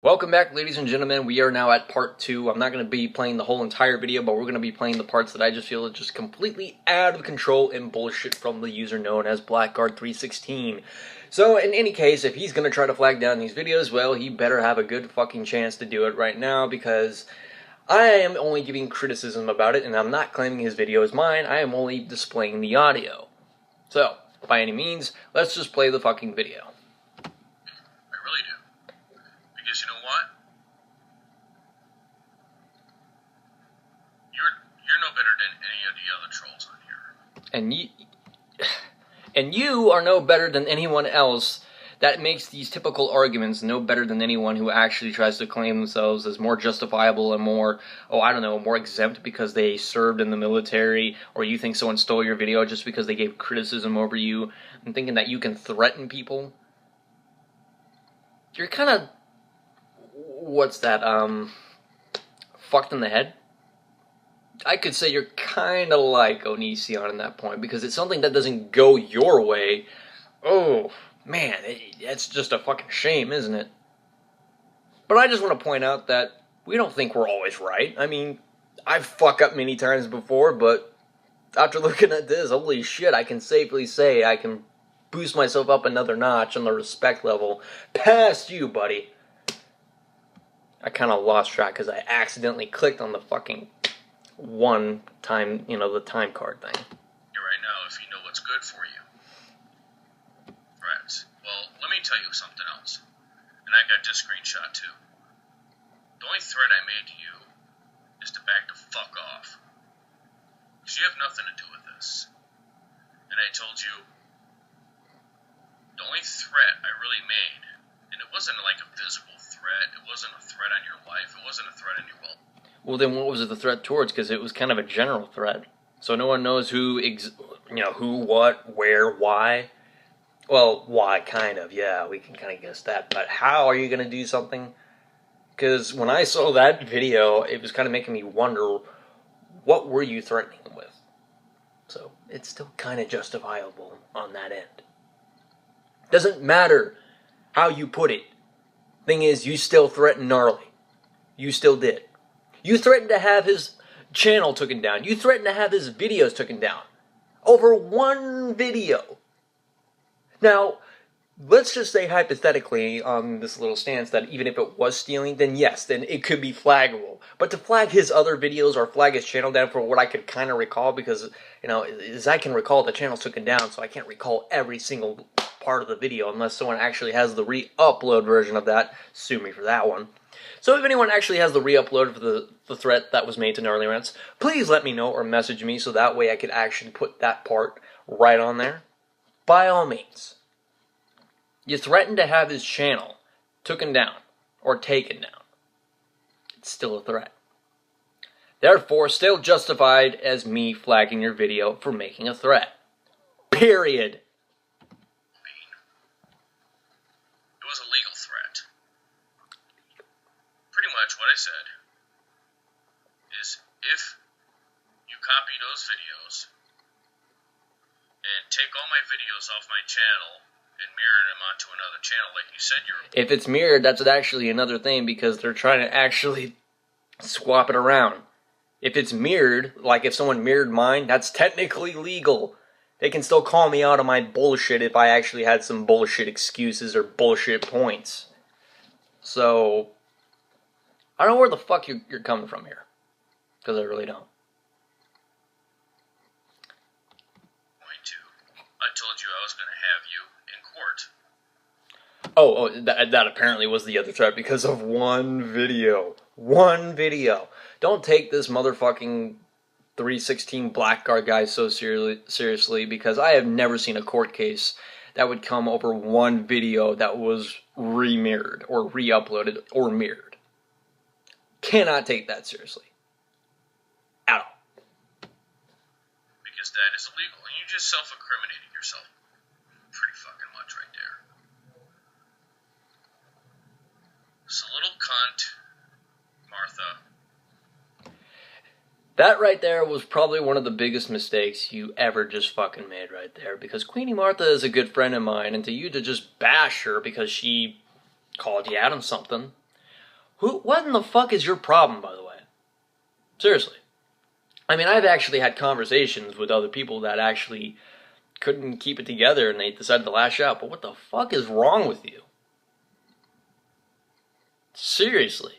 Welcome back, ladies and gentlemen. We are now at part 2. I'm not going to be playing the whole entire video, but we're going to be playing the parts that I just feel are just completely out of control and bullshit from the user known as Blackguard 316. So, in any case, if he's going to try to flag down these videos, well, he better have a good fucking chance to do it right now, because I am only giving criticism about it, and I'm not claiming his video is mine. I am only displaying the audio. So, by any means, let's just play the fucking video. Because you know what? You're no better than any of the other trolls on here. And you are no better than anyone else that makes these typical arguments, no better than anyone who actually tries to claim themselves as more justifiable and more, more exempt because they served in the military, or you think someone stole your video just because they gave criticism over you, and thinking that you can threaten people. You're kind of, fucked in the head? I could say you're kind of like Onision in that point, because it's something that doesn't go your way. Oh, man, it's just a fucking shame, isn't it? But I just want to point out that we don't think we're always right. I mean, I've fucked up many times before, but after looking at this, holy shit, I can safely say I can boost myself up another notch on the respect level past you, buddy. I kind of lost track because I accidentally clicked on the fucking one time, the time card thing. You're right now, if you know what's good for you. Right. Well, let me tell you something else. And I got this screenshot too. The only threat I made to you is to back the fuck off. Because you have nothing to do with this. And I told you, the only threat I really made, and it wasn't like a physical threat, it wasn't a threat on your life, it wasn't a threat on your well. Well, then what was it the threat towards? Because it was kind of a general threat. So no one knows who, what, where, why. Well, why, kind of, yeah, we can kind of guess that. But how are you going to do something? Because when I saw that video, it was kind of making me wonder, what were you threatening him with? So it's still kind of justifiable on that end. Doesn't matter how you put it. Thing is, you still threatened Gnarly. You still did. You threatened to have his channel taken down. You threatened to have his videos taken down. Over one video. Now, let's just say hypothetically on this little stance that even if it was stealing, then yes, then it could be flaggable. But to flag his other videos or flag his channel down, for what I could kind of recall, because, as I can recall, the channel's taken down, so I can't recall every single part of the video unless someone actually has the re-upload version of that. Sue me for that one. So if anyone actually has the re-upload for the threat that was made to Gnarly Rants, please let me know or message me so that way I could actually put that part right on there. By all means. You threatened to have his channel taken down or taken down. It's still a threat. Therefore, still justified as me flagging your video for making a threat. Period. It was a legal threat. Pretty much what I said is, if you copy those videos and take all my videos off my channel and mirror them onto another channel like you said you're... If it's mirrored, that's actually another thing, because they're trying to actually swap it around. If it's mirrored, like if someone mirrored mine, that's technically legal. They can still call me out on my bullshit if I actually had some bullshit excuses or bullshit points. So, I don't know where the fuck you're coming from here. Because I really don't. I told you I was going to have you in court. That apparently was the other threat because of one video. One video. Don't take this motherfucking 316 Blackguard guy so seriously, because I have never seen a court case that would come over one video that was re-mirrored or re-uploaded or mirrored. Cannot take that seriously. At all. Because that is illegal, and you just self-incriminated yourself pretty fucking much right there. This little cunt, Martha. That right there was probably one of the biggest mistakes you ever just fucking made right there, because Queenie Martha is a good friend of mine, and to you to just bash her because she called you out on something, What in the fuck is your problem, by the way? Seriously. I mean, I've actually had conversations with other people that actually couldn't keep it together and they decided to lash out. But what the fuck is wrong with you? Seriously.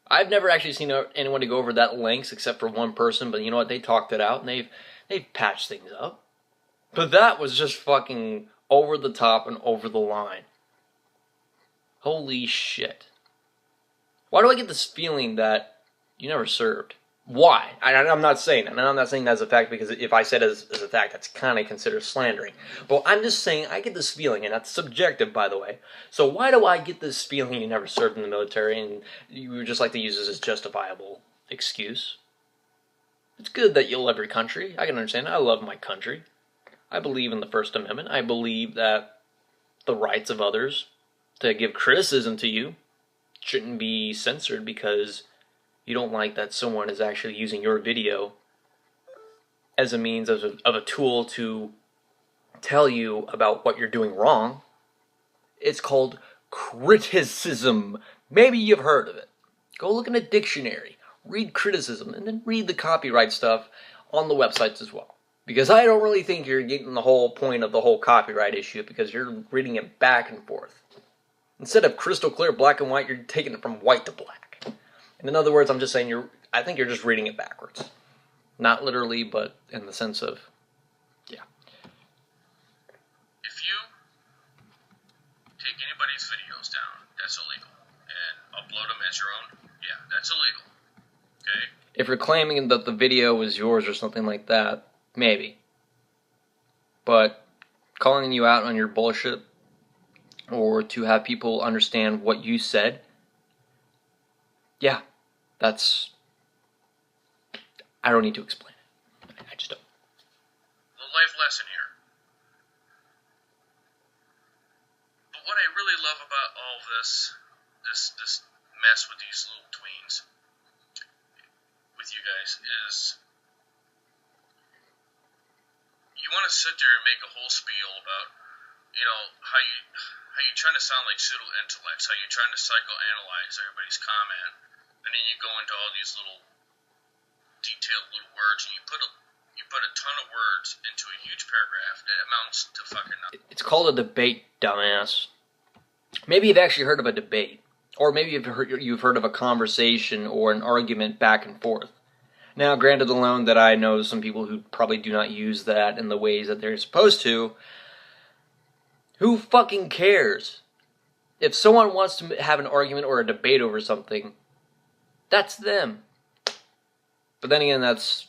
I've never actually seen anyone to go over that lengths except for one person, but you know what? They talked it out and they've patched things up. But that was just fucking over the top and over the line. Holy shit. Why do I get this feeling that you never served? Why? I'm not saying that. And I'm not saying that's a fact because if I said as a fact, that's kind of considered slandering. But I'm just saying I get this feeling, and that's subjective, by the way. So why do I get this feeling you never served in the military and you would just like to use this as justifiable excuse? It's good that you love your country. I can understand. I love my country. I believe in the First Amendment. I believe that the rights of others to give criticism to you shouldn't be censored because you don't like that someone is actually using your video as a means of a tool to tell you about what you're doing wrong. It's called criticism. Maybe you've heard of it. Go look in a dictionary, read criticism, and then read the copyright stuff on the websites as well. Because I don't really think you're getting the whole point of the whole copyright issue because you're reading it back and forth. Instead of crystal clear black and white, you're taking it from white to black. And in other words, I'm just saying I think you're just reading it backwards. Not literally, but in the sense of, yeah. If you take anybody's videos down, that's illegal. And upload them as your own, yeah, that's illegal. Okay? If you're claiming that the video is yours or something like that, maybe. But calling you out on your bullshit or to have people understand what you said, yeah, I don't need to explain it. I just don't. The life lesson here. But what I really love about all of this mess with these little tweens, with you guys, is you want to sit there and make a whole spiel about, you know, how you're trying to sound like pseudo intellects, how you're trying to psychoanalyze everybody's comment, and then you go into all these little detailed little words, and you put a ton of words into a huge paragraph that amounts to fucking nothing. It's called a debate, dumbass. Maybe you've actually heard of a debate, or maybe you've heard of a conversation or an argument back and forth. Now, granted alone that I know some people who probably do not use that in the ways that they're supposed to, who fucking cares? If someone wants to have an argument or a debate over something, that's them. But then again, that's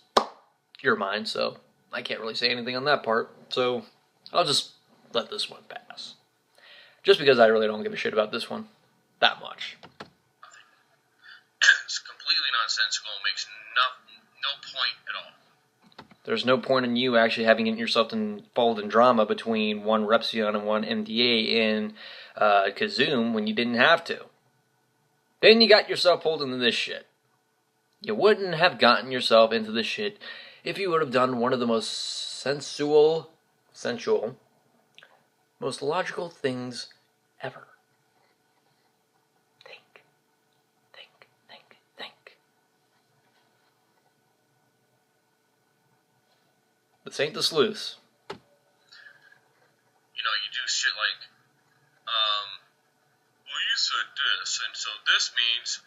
your mind, so I can't really say anything on that part. So I'll just let this one pass. Just because I really don't give a shit about this one that much. It's completely nonsensical. It makes no point at all. There's no point in you actually having yourself involved in drama between one Repsion and one MDA in Kazoom when you didn't have to. Then you got yourself pulled into this shit. You wouldn't have gotten yourself into this shit if you would have done one of the most sensual, most logical things ever. Think. This ain't the sleuths. You know, you do shit like, well, you said this, and so this means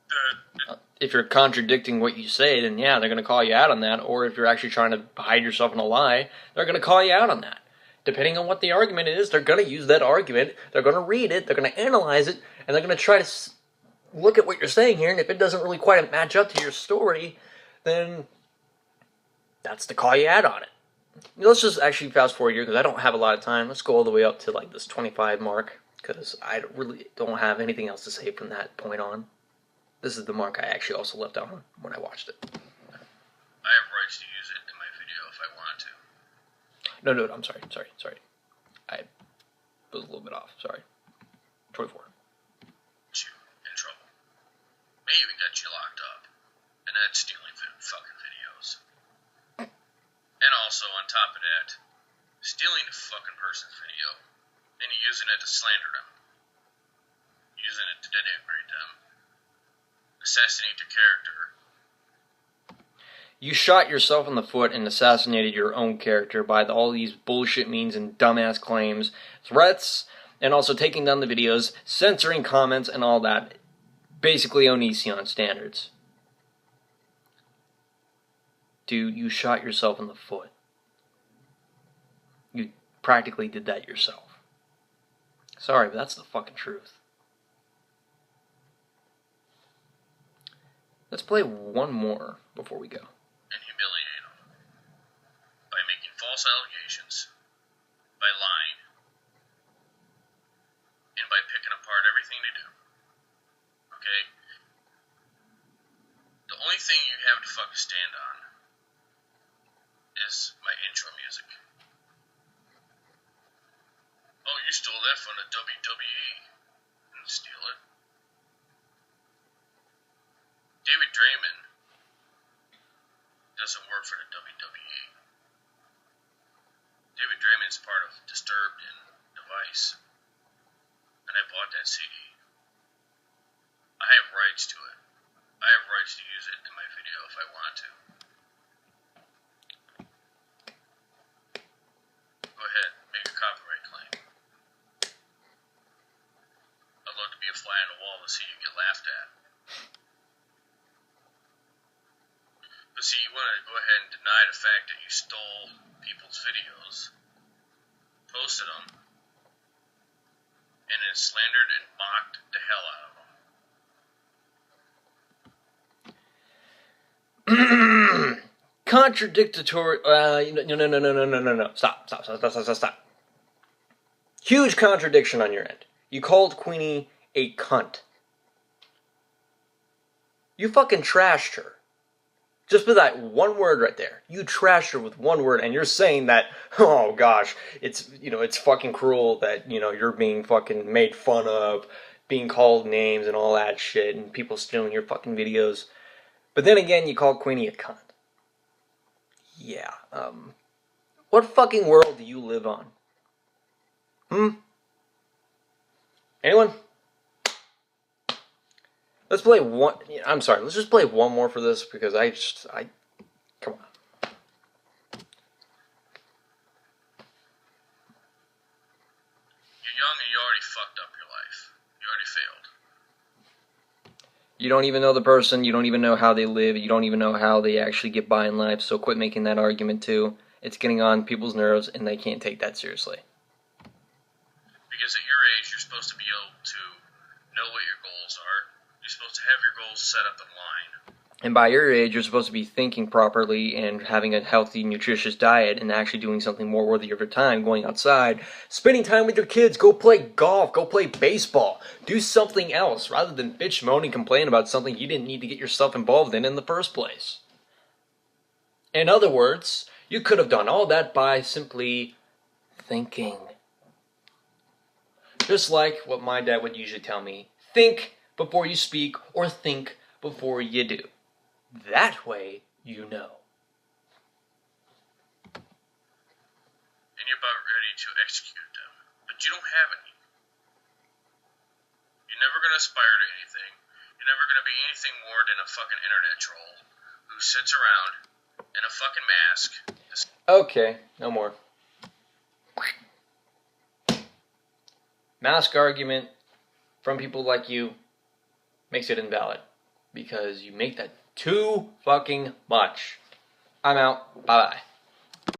that... If you're contradicting what you say, then yeah, they're going to call you out on that. Or if you're actually trying to hide yourself in a lie, they're going to call you out on that. Depending on what the argument is, they're going to use that argument, they're going to read it, they're going to analyze it, and they're going to try to look at what you're saying here, and if it doesn't really quite match up to your story, then that's to call you out on it. Let's just actually fast forward here, because I don't have a lot of time. Let's go all the way up to like this 25 mark, because I really don't have anything else to say from that point on. This is the mark I actually also left on when I watched it. I have rights to use it in my video if I want to. No, I'm sorry. I was a little bit off, sorry. 24. You in trouble. May even get you locked up. And that's stealing fucking videos. And also, on top of that, stealing a fucking person's video and using it to slander them. Using it to denigrate them. assassinate the character. You shot yourself in the foot and assassinated your own character by all these bullshit means and dumbass claims, threats, and also taking down the videos, censoring comments, and all that. Basically Onision standards. Dude, you shot yourself in the foot. You practically did that yourself. Sorry, but that's the fucking truth. Let's play one more before we go. And humiliate them. By making false allegations. By lying. And by picking apart everything they do. Okay? The only thing you have to fucking stand on is my intro music. Oh, you stole that from the WWE. Didn't steal it. David Draymond doesn't work for the WWE. David Draymond's part of Disturbed and Device. And I bought that CD. I have rights to it. I have rights to use it in my video if I want to. Go ahead, make a copyright claim. I'd love to be a fly on the wall to see you get laughed at. But see, you want to go ahead and deny the fact that you stole people's videos, posted them, and then slandered and mocked the hell out of them. Contradictory. No. Stop. Huge contradiction on your end. You called Queenie a cunt. You fucking trashed her. Just with that one word right there. You trashed her with one word, and you're saying that, oh gosh, it's fucking cruel that, you're being fucking made fun of, being called names and all that shit, and people stealing your fucking videos. But then again, you called Queenie a cunt. Yeah, what fucking world do you live on? Anyone? Let's play one. I'm sorry. Let's just play one more for this because come on. You're young and you already fucked up your life. You already failed. You don't even know the person. You don't even know how they live. You don't even know how they actually get by in life. So quit making that argument too. It's getting on people's nerves, and they can't take that seriously. Because at your age, you're supposed to be able to know what your goals are. You're supposed to have your goals set up in line. And by your age, you're supposed to be thinking properly and having a healthy, nutritious diet and actually doing something more worthy of your time, going outside, spending time with your kids, go play golf, go play baseball, do something else rather than bitch, moan, and complain about something you didn't need to get yourself involved in the first place. In other words, you could have done all that by simply thinking. Just like what my dad would usually tell me, think before you speak or think before you do. That way, you know. And you're about ready to execute them, but you don't have any. You're never going to aspire to anything. You're never going to be anything more than a fucking internet troll who sits around in a fucking mask. Okay, no more. Mask argument from people like you makes it invalid because you make that too fucking much. I'm out. Bye-bye.